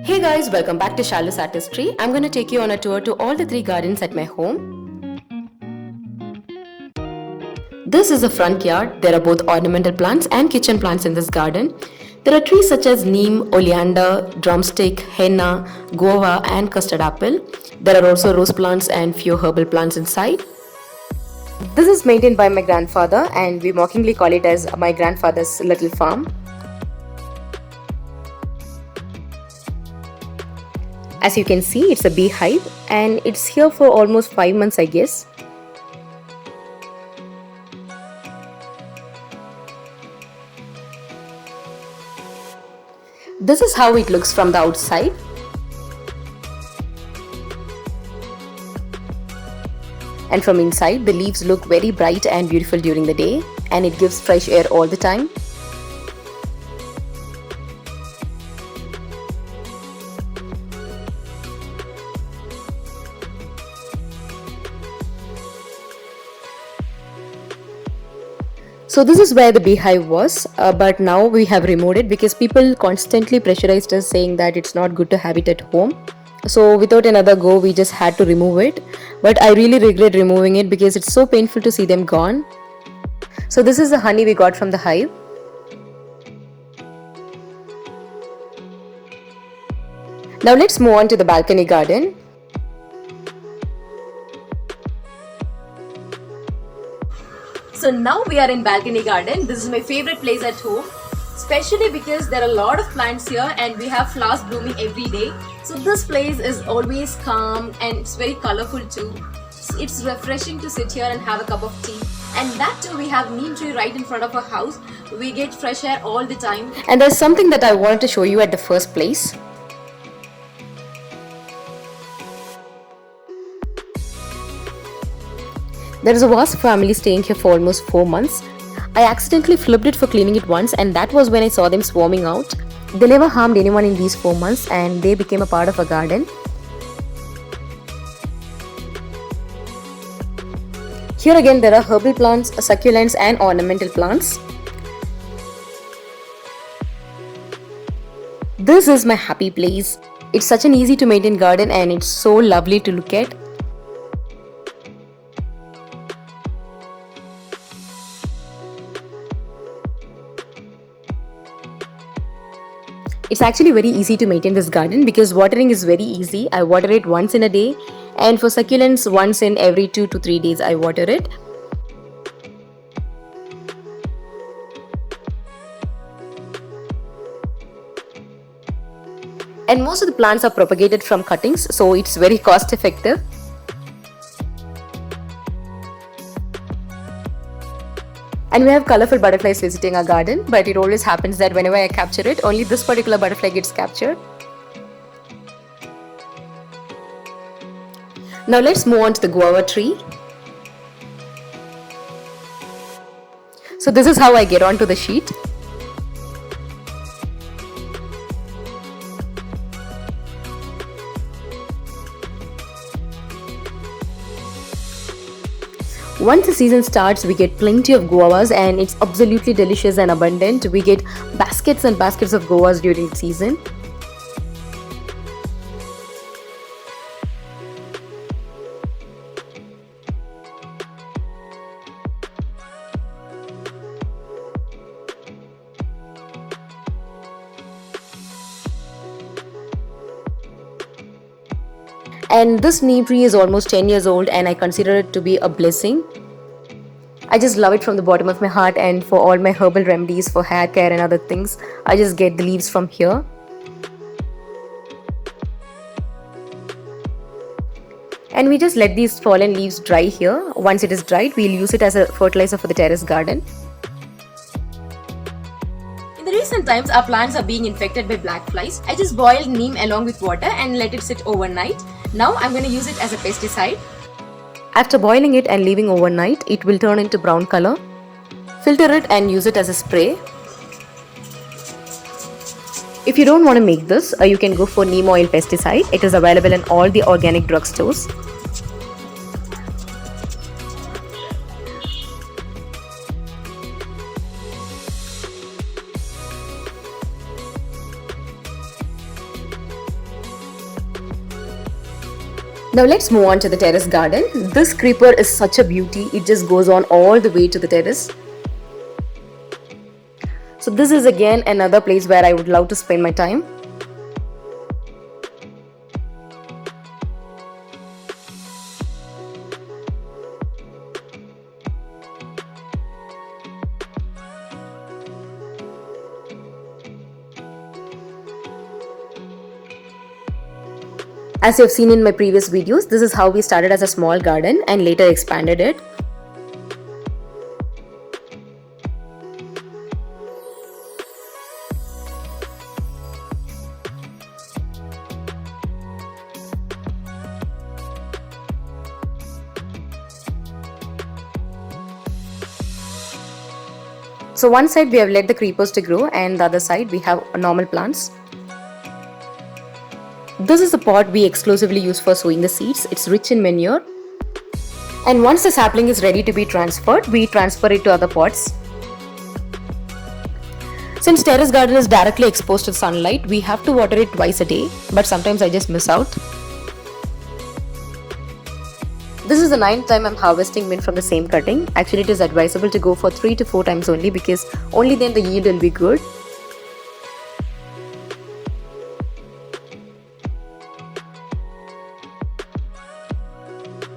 Hey guys, welcome back to Shallow Artistry. I'm going to take you on a tour to all the three gardens at my home. This is the front yard. There are both ornamental plants and kitchen plants in this garden. There are trees such as neem, oleander, drumstick, henna, guava and custard apple. There are also rose plants and few herbal plants inside. This is maintained by my grandfather and we mockingly call it as my grandfather's little farm. As you can see, it's a beehive and it's here for almost 5 months, I guess. This is how it looks from the outside. And from inside, the leaves look very bright and beautiful during the day, and it gives fresh air all the time. So this is where the beehive was, but now we have removed it because people constantly pressurized us saying that it's not good to have it at home. So without another go, we just had to remove it. But I really regret removing it because it's so painful to see them gone. So this is the honey we got from the hive. Now let's move on to the balcony garden. So now we are in balcony garden. This is my favorite place at home, especially because there are a lot of plants here and we have flowers blooming every day. So this place is always calm and it's very colorful too. It's refreshing to sit here and have a cup of tea. And that too, we have neem tree right in front of our house. We get fresh air all the time. And there's something that I wanted to show you at the first place. There is a wasp family staying here for almost 4 months. I accidentally flipped it for cleaning it once and that was when I saw them swarming out. They never harmed anyone in these 4 months and they became a part of our garden. Here again there are herbal plants, succulents and ornamental plants. This is my happy place. It's such an easy to maintain garden and it's so lovely to look at. It's actually very easy to maintain this garden because watering is very easy. I water it once in a day, and for succulents once in every 2 to 3 days I water it. And most of the plants are propagated from cuttings, so it's very cost effective. And we have colorful butterflies visiting our garden, but it always happens that whenever I capture it, only this particular butterfly gets captured. Now let's move on to the guava tree. So this is how I get onto the sheet. Once the season starts, we get plenty of guavas and it's absolutely delicious and abundant. We get baskets and baskets of guavas during the season. And this neem tree is almost 10 years old and I consider it to be a blessing. I just love it from the bottom of my heart, and for all my herbal remedies for hair care and other things, I just get the leaves from here. And we just let these fallen leaves dry here. Once it is dried, we'll use it as a fertilizer for the terrace garden. In the recent times, our plants are being infected by black flies. I just boiled neem along with water and let it sit overnight. Now I'm going to use it as a pesticide. After boiling it and leaving overnight, it will turn into brown color. Filter it and use it as a spray. If you don't want to make this, you can go for neem oil pesticide. It is available in all the organic drugstores. Now let's move on to the terrace garden. This creeper is such a beauty. It just goes on all the way to the terrace. So this is again another place where I would love to spend my time. As you have seen in my previous videos, this is how we started as a small garden and later expanded it. So one side we have let the creepers to grow and the other side we have normal plants. This is the pot we exclusively use for sowing the seeds. It's rich in manure. And once the sapling is ready to be transferred, we transfer it to other pots. Since terrace garden is directly exposed to sunlight, we have to water it twice a day, but sometimes I just miss out. This is the 9th time I'm harvesting mint from the same cutting. Actually, it is advisable to go for 3 to 4 times only because only then the yield will be good.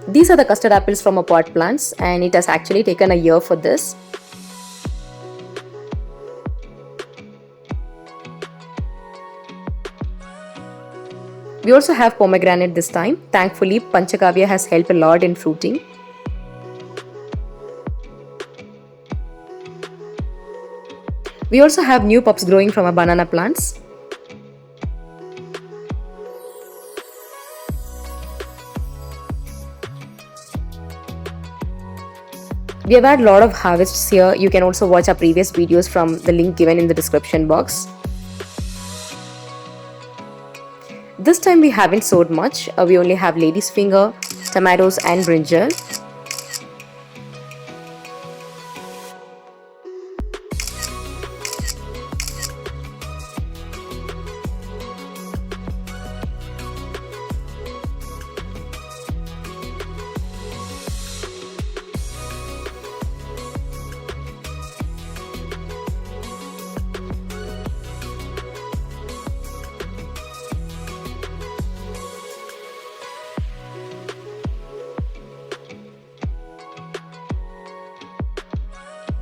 These are the custard apples from our pot plants and it has actually taken a year for this. We also have pomegranate this time. Thankfully, Panchakavya has helped a lot in fruiting. We also have new pups growing from our banana plants. We have had a lot of harvests here. You can also watch our previous videos from the link given in the description box. This time we haven't sowed much. We only have lady's finger, tomatoes and brinjal.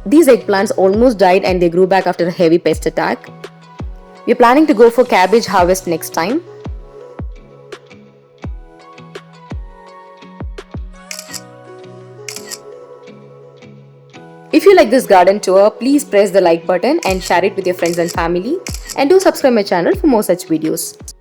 These eggplants almost died and they grew back after a heavy pest attack. We're planning to go for cabbage harvest next time. If you like this garden tour, please press the like button and share it with your friends and family. And do subscribe my channel for more such videos.